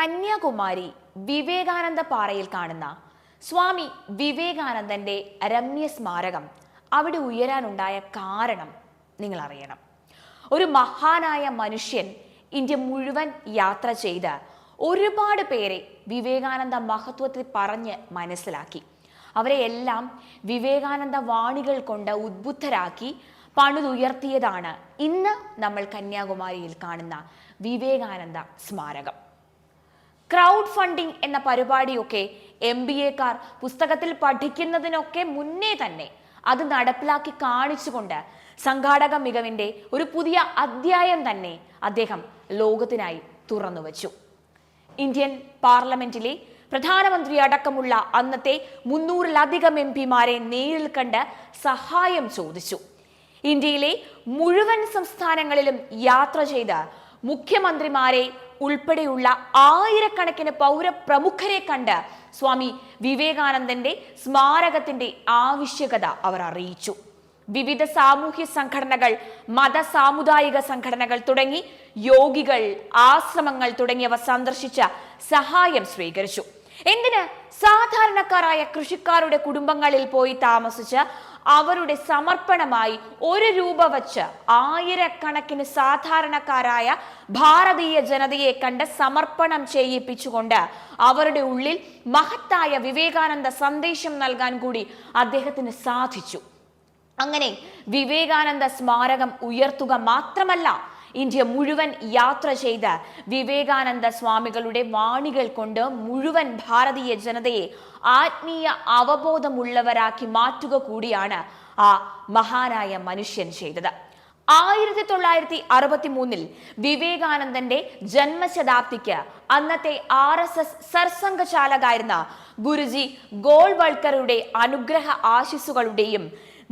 കന്യാകുമാരി വിവേകാനന്ദ പാറയിൽ കാണുന്ന സ്വാമി വിവേകാനന്ദന്റെ രമ്യ സ്മാരകം അവിടെ ഉയരാനുണ്ടായ കാരണം നിങ്ങൾ അറിയണം. ഒരു മഹാനായ മനുഷ്യൻ ഇന്ത്യ മുഴുവൻ യാത്ര ചെയ്ത് ഒരുപാട് പേരെ വിവേകാനന്ദ മഹത്വത്തിൽ പറഞ്ഞ് മനസ്സിലാക്കി. അവരെ എല്ലാം വിവേകാനന്ദ വാണികൾ കൊണ്ട് ഉദ്ബുദ്ധരാക്കി പണിതുയർത്തിയതാണ് ഇന്ന് നമ്മൾ കന്യാകുമാരിയിൽ കാണുന്ന വിവേകാനന്ദ സ്മാരകം. ക്രൗഡ് ഫണ്ടിങ് എന്ന പരിപാടിയൊക്കെ MBA-കാർ പുസ്തകത്തിൽ പഠിക്കുന്നതിനൊക്കെ മുന്നേ തന്നെ അത് നടപ്പിലാക്കി കാണിച്ചുകൊണ്ട് സംഘാടക മികവിന്റെ ഒരു പുതിയ അധ്യായം തന്നെ അദ്ദേഹം ലോകത്തിനായി തുറന്നുവച്ചു. ഇന്ത്യൻ പാർലമെന്റിലെ പ്രധാനമന്ത്രി അടക്കമുള്ള അന്നത്തെ 300-ലധികം MP-മാരെ നേരിൽ കണ്ട് സഹായം ചോദിച്ചു. ഇന്ത്യയിലെ മുഴുവൻ സംസ്ഥാനങ്ങളിലും യാത്ര ചെയ്ത് മുഖ്യമന്ത്രിമാരെ ഉൾപ്പെടെയുള്ള ആയിരക്കണക്കിന് പൗരപ്രമുഖരെ കണ്ട് സ്വാമി വിവേകാനന്ദന്റെ സ്മാരകത്തിന്റെ ആവശ്യകത അവർ അറിയിച്ചു. വിവിധ സാമൂഹ്യ സംഘടനകൾ, മത സാമുദായിക സംഘടനകൾ തുടങ്ങി യോഗികൾ, ആശ്രമങ്ങൾ തുടങ്ങിയവ സന്ദർശിച്ച സഹായം സ്വീകരിച്ചു. എന്തിന്? സാധാരണക്കാരായ കൃഷിക്കാരുടെ കുടുംബങ്ങളിൽ പോയി താമസിച്ച് അവരുടെ സമർപ്പണമായി 1 രൂപ വച്ച് ആയിരക്കണക്കിന് സാധാരണക്കാരായ ഭാരതീയ ജനതയെ കണ്ട് സമർപ്പണം ചെയ്യിപ്പിച്ചുകൊണ്ട് അവരുടെ ഉള്ളിൽ മഹത്തായ വിവേകാനന്ദ സന്ദേശം നൽകാൻ കൂടി അദ്ദേഹത്തിന് സാധിച്ചു. അങ്ങനെ വിവേകാനന്ദ സ്മാരകം ഉയർത്തുക മാത്രമല്ല, ഇന്ത്യ മുഴുവൻ യാത്ര ചെയ്ത് വിവേകാനന്ദ സ്വാമികളുടെ വാണികൾ കൊണ്ട് മുഴുവൻ ഭാരതീയ ജനതയെ ആത്മീയ അവബോധമുള്ളവരാക്കി മാറ്റുക കൂടിയാണ് ആ മഹാനായ മനുഷ്യൻ ചെയ്തത്. 1963 വിവേകാനന്ദന്റെ ജന്മശതാബ്ദിക്ക് അന്നത്തെ RSS സർസംഘചാലകായിരുന്ന ഗുരുജി ഗോൾവൾക്കറുടെ അനുഗ്രഹ ആശിസ്സുകളുടെയും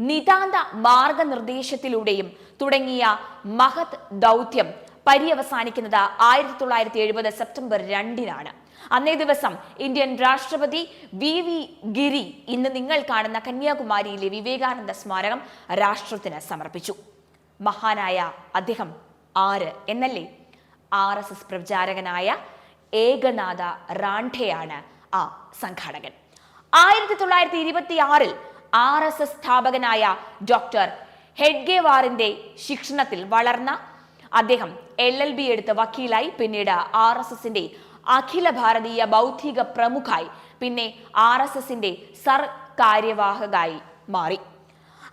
നിതാന്ത മാർഗനിർദ്ദേശത്തിലൂടെയും തുടങ്ങിയ മഹത് ദൗത്യം പര്യവസാനിക്കുന്നത് 1970 സെപ്റ്റംബർ 2-നാണ്. അന്നേ ദിവസം ഇന്ത്യൻ രാഷ്ട്രപതി VV ഗിരി ഇന്ന് നിങ്ങൾ കാണുന്ന കന്യാകുമാരിയിലെ വിവേകാനന്ദ സ്മാരകം രാഷ്ട്രത്തിന് സമർപ്പിച്ചു. മഹാനായ അദ്ദേഹം ആര് എന്നല്ലേ? RSS പ്രചാരകനായ ഏകനാഥ റാണ്ഡെയാണ് ആ സംഘാടകൻ. 1926 RSS സ്ഥാപകനായ ഡോക്ടർ ഹെഡ്ഗേവാറിന്റെ ശിക്ഷണത്തിൽ വളർന്ന അദ്ദേഹം LLB എടുത്ത് വക്കീലായി, പിന്നീട് RSSന്റെ അഖില ഭാരതീയ ബൗദ്ധിക പ്രമുഖായി, പിന്നെ RSSന്റെ സർ കാര്യവാഹകായി മാറി.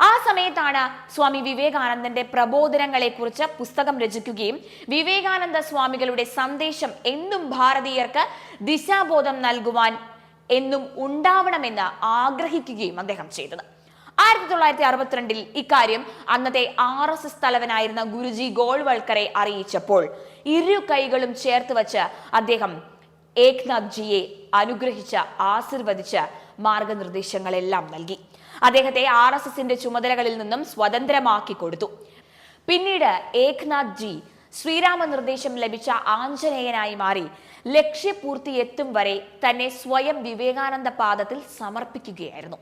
ആ സമയത്താണ് സ്വാമി വിവേകാനന്ദന്റെ പ്രബോധനങ്ങളെ കുറിച്ച് പുസ്തകം രചിക്കുകയും വിവേകാനന്ദ സ്വാമികളുടെ സന്ദേശം എന്നും ഭാരതീയർക്ക് ദിശാബോധം നൽകുവാൻ എന്നും ഉണ്ടാവണമെന്ന് ആഗ്രഹിക്കുകയും അദ്ദേഹം ചെയ്തത്. 1962 ഇക്കാര്യം അന്നത്തെ RSS തലവനായിരുന്ന ഗുരുജി ഗോൾവൾക്കറെ അറിയിച്ചപ്പോൾ 2 കൈകളും ചേർത്ത് വച്ച് അദ്ദേഹം ഏക്നാഥ് ജിയെ അനുഗ്രഹിച്ച് ആശീർവദിച്ച് മാർഗനിർദ്ദേശങ്ങളെല്ലാം നൽകി. അദ്ദേഹത്തെ RSSന്റെ ചുമതലകളിൽ നിന്നും സ്വതന്ത്രമാക്കി കൊടുത്തു. പിന്നീട് ഏക്നാഥ് ജി ശ്രീരാമ നിർദ്ദേശം ലഭിച്ച ആഞ്ജനേയനായി മാറി ലക്ഷ്യപൂർത്തി എത്തും വരെ തന്നെ സ്വയം വിവേകാനന്ദ പാദത്തിൽ സമർപ്പിക്കുകയായിരുന്നു.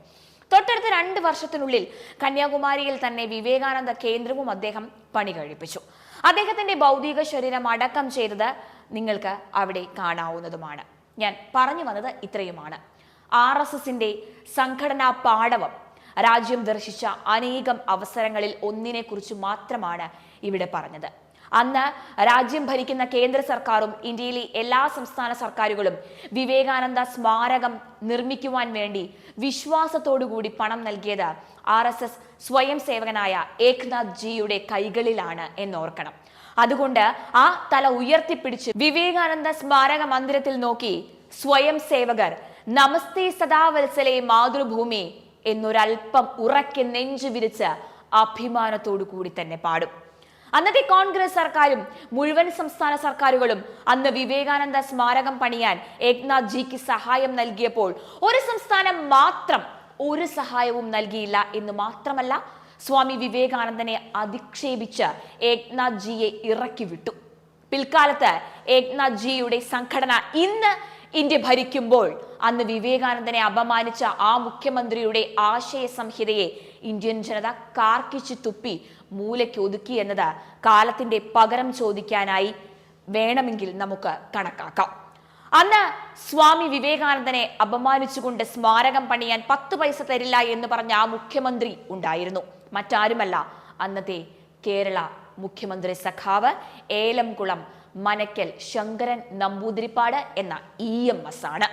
തൊട്ടടുത്ത 2 വർഷത്തിനുള്ളിൽ കന്യാകുമാരിയിൽ തന്നെ വിവേകാനന്ദ കേന്ദ്രവും അദ്ദേഹം പണി കഴിപ്പിച്ചു. അദ്ദേഹത്തിന്റെ ഭൗതിക ശരീരം അടക്കം ചെയ്തത് നിങ്ങൾക്ക് അവിടെ കാണാവുന്നതുമാണ്. ഞാൻ പറഞ്ഞു വന്നത് ഇത്രയുമാണ്. RSSന്റെ സംഘടനാ പാടവം രാജ്യം ദർശിച്ച അനേകം അവസരങ്ങളിൽ ഒന്നിനെ കുറിച്ച് മാത്രമാണ് ഇവിടെ പറഞ്ഞത്. അന്ന് രാജ്യം ഭരിക്കുന്ന കേന്ദ്ര സർക്കാരും ഇന്ത്യയിലെ എല്ലാ സംസ്ഥാന സർക്കാരുകളും വിവേകാനന്ദ സ്മാരകം നിർമ്മിക്കുവാൻ വേണ്ടി വിശ്വാസത്തോടുകൂടി പണം നൽകിയത് RSS സ്വയം സേവകനായ ഏക്നാഥ് ജിയുടെ കൈകളിലാണ് എന്നോർക്കണം. അതുകൊണ്ട് ആ തല ഉയർത്തിപ്പിടിച്ച് വിവേകാനന്ദ സ്മാരക മന്ദിരത്തിൽ നോക്കി സ്വയം സേവകർ നമസ്തേ സദാവത്സലേ മാതൃഭൂമി എന്നൊരൽപ്പം ഉറക്കെ നെഞ്ചു വിരിച്ച് അഭിമാനത്തോടു കൂടി തന്നെ പാടും. അന്നത്തെ കോൺഗ്രസ് സർക്കാരും മുഴുവൻ സംസ്ഥാന സർക്കാരുകളും അന്ന് വിവേകാനന്ദ സ്മാരകം പണിയാൻ ഏക്നാഥ് ജിക്ക് സഹായം നൽകിയപ്പോൾ ഒരു സംസ്ഥാനം മാത്രം ഒരു സഹായവും നൽകിയില്ല എന്ന് മാത്രമല്ല, സ്വാമി വിവേകാനന്ദനെ അധിക്ഷേപിച്ച് ഏക്നാഥ് ജിയെ ഇറക്കി വിട്ടു. പിൽക്കാലത്ത് ഏക്നാഥ് ജിയുടെ സംഘടന ഇന്ന് ഇന്ത്യ ഭരിക്കുമ്പോൾ അന്ന് വിവേകാനന്ദനെ അപമാനിച്ച ആ മുഖ്യമന്ത്രിയുടെ ആശയ സംഹിതയെ ഇന്ത്യൻ ജനത കാർക്കിച്ചു തുപ്പി മൂലയ്ക്ക് ഒതുക്കി എന്നത് കാലത്തിന്റെ പകരം ചോദിക്കാനായി വേണമെങ്കിൽ നമുക്ക് കണക്കാക്കാം. അന്ന് സ്വാമി വിവേകാനന്ദനെ അപമാനിച്ചുകൊണ്ട് സ്മാരകം പണിയാൻ 10 പൈസ തരില്ല എന്ന് പറഞ്ഞ ആ മുഖ്യമന്ത്രി ഉണ്ടായിരുന്നു. മറ്റാരുമല്ല, അന്നത്തെ കേരള മുഖ്യമന്ത്രി സഖാവ് ഏലംകുളം മനക്കൽ ശങ്കരൻ നമ്പൂതിരിപ്പാട് എന്ന EMS ആണ്.